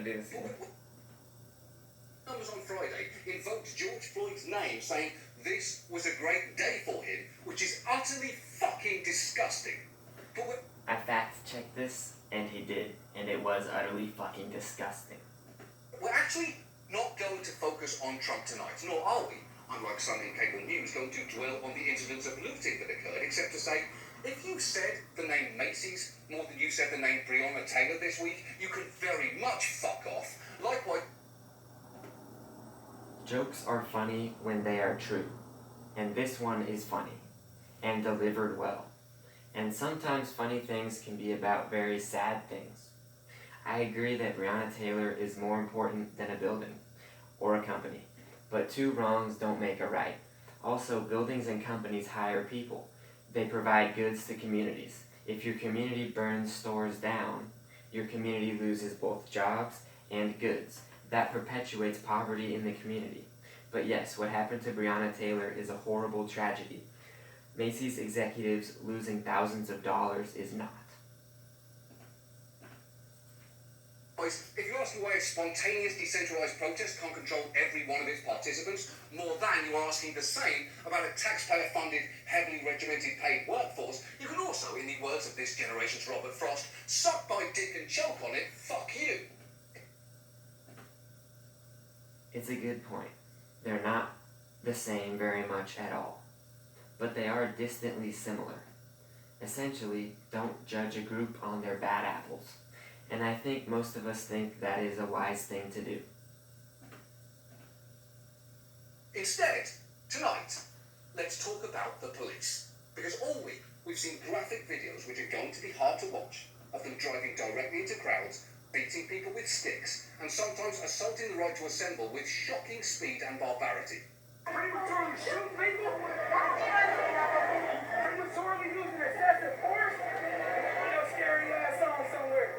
do this again. Numbers on Friday invoked George Floyd's name, saying this was a great day for him, which is utterly fucking disgusting. But I fact-checked this, and he did, and it was utterly fucking disgusting. we're actually not going to focus on Trump tonight, nor are we, unlike Sunday cable news, going to dwell on the incidents of looting that occurred, except to say, if you said the name Macy's more than you said the name Breonna Taylor this week, you can very much fuck off. Likewise, Jokes are funny when they are true, and this one is funny, and delivered well. And sometimes funny things can be about very sad things. I agree that Breonna Taylor is more important than a building, or a company, but two wrongs don't make a right. Also, buildings and companies hire people. They provide goods to communities. If your community burns stores down, your community loses both jobs and goods. That perpetuates poverty in the community. But yes, what happened to Breonna Taylor is a horrible tragedy. Macy's executives losing thousands of dollars is not. if you ask me why a spontaneous, decentralised protest can't control every one of its participants, more than you are asking the same about a taxpayer-funded, heavily regimented paid workforce, you can also, in the words of this generation's Robert Frost, suck my dick and choke on it, fuck you. It's a good point. They're not the same very much at all, but they are distantly similar. Essentially, don't judge a group on their bad apples, and I think most of us think that is a wise thing to do. Instead, tonight, let's talk about the police. Because all week, we've seen graphic videos which are going to be hard to watch, of them driving directly into crowds, beating people with sticks, and sometimes assaulting the right to assemble with shocking speed and barbarity. Shoot people? Prematurely using excessive force? Put your scary ass on somewhere.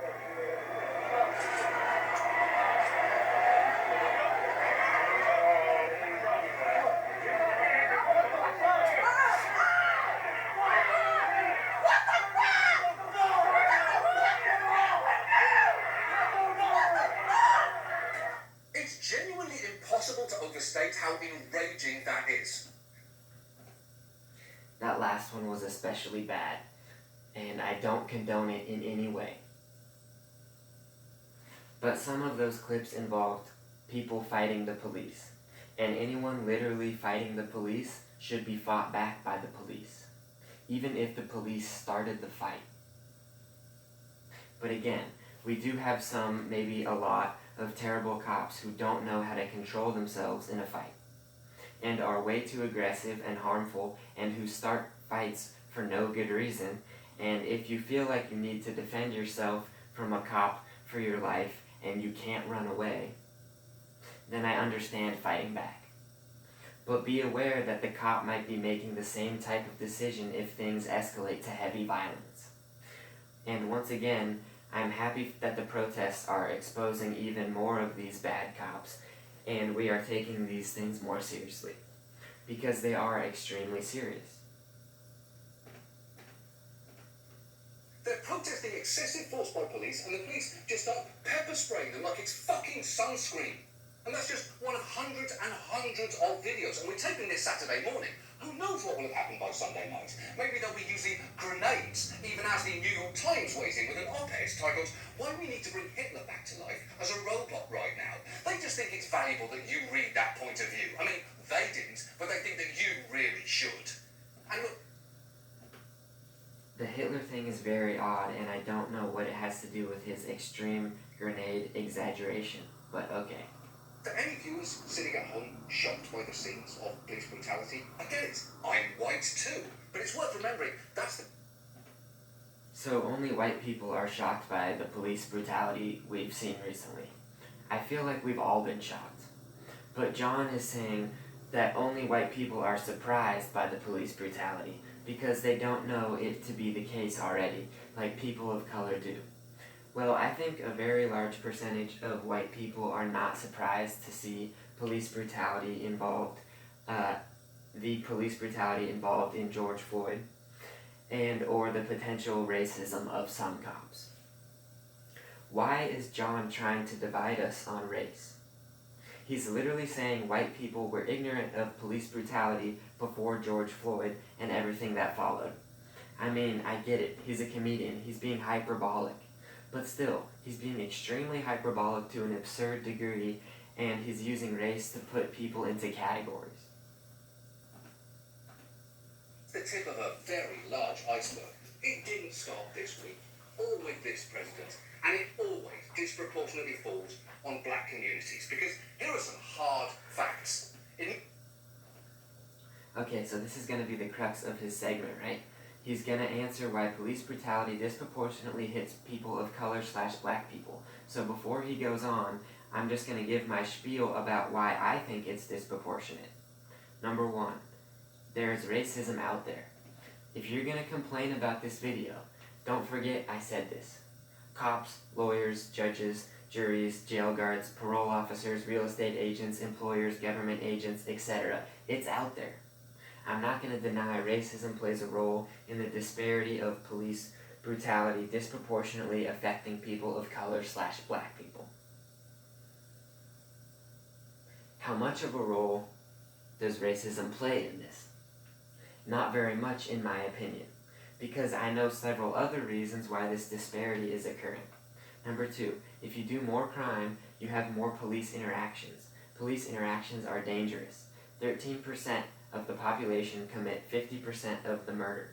It's genuinely impossible to overstate how enraging that is. That last one was especially bad, and I don't condone it in any way. But some of those clips involved people fighting the police, and anyone literally fighting the police should be fought back by the police, even if the police started the fight. But again, we do have some, maybe a lot, of terrible cops who don't know how to control themselves in a fight, and are way too aggressive and harmful, and who start fights for no good reason. And if you feel like you need to defend yourself from a cop for your life and you can't run away, then I understand fighting back. But be aware that the cop might be making the same type of decision if things escalate to heavy violence. And once again, I'm happy that the protests are exposing even more of these bad cops, and we are taking these things more seriously, because they are extremely serious. They're protesting excessive force by police, and the police just start pepper spraying them like it's fucking sunscreen. And that's just one of hundreds and hundreds of videos, and we're taping this Saturday morning. Who knows what will have happened by Sunday night? Maybe they'll be using grenades, even as the New York Times weighs in with an op-ed titled, "Why we need to bring Hitler back to life as a robot right now." They just think it's valuable that you read that point of view. I mean, they didn't, but they think that you really should. And look, The Hitler thing is very odd, and I don't know what it has to do with his extreme grenade exaggeration, but okay. to any viewers sitting at home shocked by the scenes of police brutality, I get it. I'm white too. But it's worth remembering that's the... So only white people are shocked by the police brutality we've seen recently. I feel like we've all been shocked. But John is saying that only white people are surprised by the police brutality because they don't know it to be the case already, like people of color do. Well, I think a very large percentage of white people are not surprised to see police brutality involved, the police brutality involved in George Floyd, and or the potential racism of some cops. Why is John trying to divide us on race? He's literally saying white people were ignorant of police brutality before George Floyd and everything that followed. I mean, I get it. He's a comedian. He's being hyperbolic. But still, he's being extremely hyperbolic to an absurd degree, and he's using race to put people into categories. The tip of a very large iceberg. It didn't start this week, or with this president, and it always disproportionately falls on black communities, because here are some hard facts. Okay, so this is going to be the crux of his segment, right? He's going to answer why police brutality disproportionately hits people of color / black people. So before he goes on, I'm just going to give my spiel about why I think it's disproportionate. Number one, there's racism out there. If you're going to complain about this video, don't forget I said this. Cops, lawyers, judges, juries, jail guards, parole officers, real estate agents, employers, government agents, etc. It's out there. I'm not going to deny racism plays a role in the disparity of police brutality disproportionately affecting people of color / black people. How much of a role does racism play in this? Not very much, in my opinion, because I know several other reasons why this disparity is occurring. Number two, if you do more crime, you have more police interactions. Police interactions are dangerous. 13% of the population commit 50% of the murder.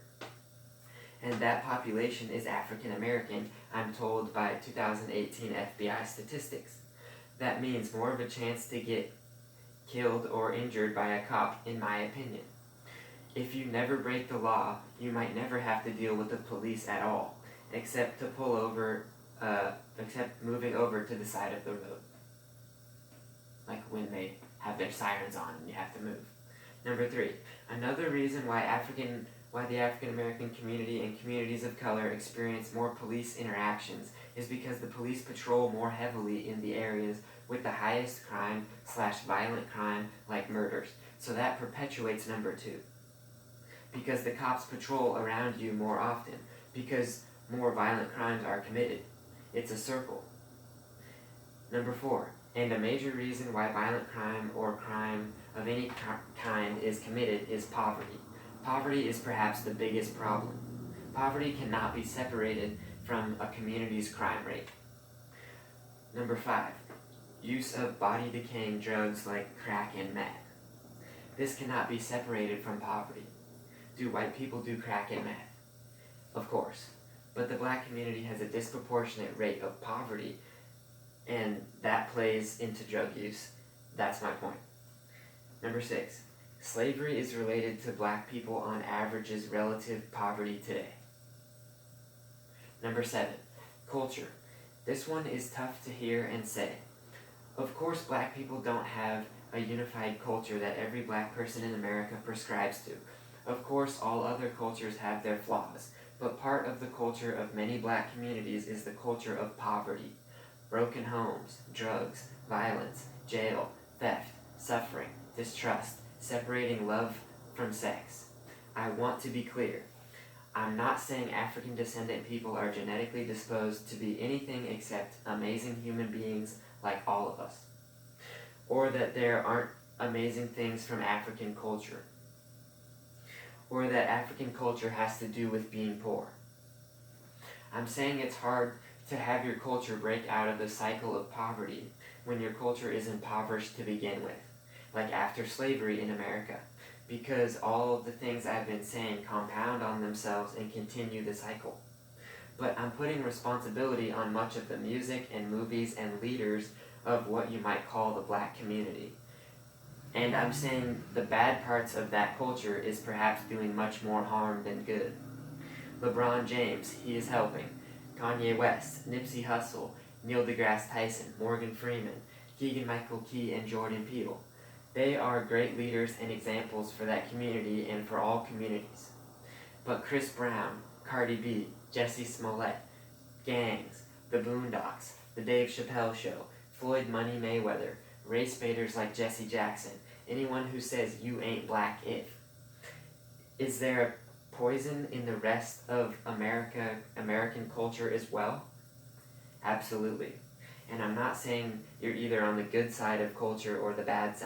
And that population is African American, I'm told by 2018 FBI statistics. That means more of a chance to get killed or injured by a cop, in my opinion. If you never break the law, you might never have to deal with the police at all, except moving over to the side of the road. Like when they have their sirens on and you have to move. Number three, another reason why the African American community and communities of color experience more police interactions is because the police patrol more heavily in the areas with the highest crime / violent crime like murders. So that perpetuates number two. Because the cops patrol around you more often, because more violent crimes are committed. It's a circle. Number four, and a major reason why violent crime or crime of any kind is committed is poverty. Poverty is perhaps the biggest problem. Poverty cannot be separated from a community's crime rate. Number five, use of body-decaying drugs like crack and meth. This cannot be separated from poverty. Do white people do crack and meth? Of course. But the black community has a disproportionate rate of poverty, and that plays into drug use. That's my point. Number six, slavery is related to black people on average's relative poverty today. Number seven, culture. This one is tough to hear and say. Of course, black people don't have a unified culture that every black person in America prescribes to. Of course, all other cultures have their flaws, but part of the culture of many black communities is the culture of poverty. Broken homes, drugs, violence, jail, theft, suffering, distrust, separating love from sex. I want to be clear. I'm not saying African descendant people are genetically disposed to be anything except amazing human beings like all of us, or that there aren't amazing things from African culture, or that African culture has to do with being poor. I'm saying it's hard to have your culture break out of the cycle of poverty when your culture is impoverished to begin with, like after slavery in America, because all of the things I've been saying compound on themselves and continue the cycle. But I'm putting responsibility on much of the music and movies and leaders of what you might call the black community. And I'm saying the bad parts of that culture is perhaps doing much more harm than good. LeBron James, he is helping. Kanye West, Nipsey Hussle, Neil deGrasse Tyson, Morgan Freeman, Keegan-Michael Key, and Jordan Peele. They are great leaders and examples for that community and for all communities. But Chris Brown, Cardi B, Jussie Smollett, gangs, the Boondocks, the Dave Chappelle Show, Floyd Money Mayweather, race baiters like Jesse Jackson, anyone who says you ain't black if. Is there a poison in the rest of American culture as well? Absolutely. And I'm not saying you're either on the good side of culture or the bad side.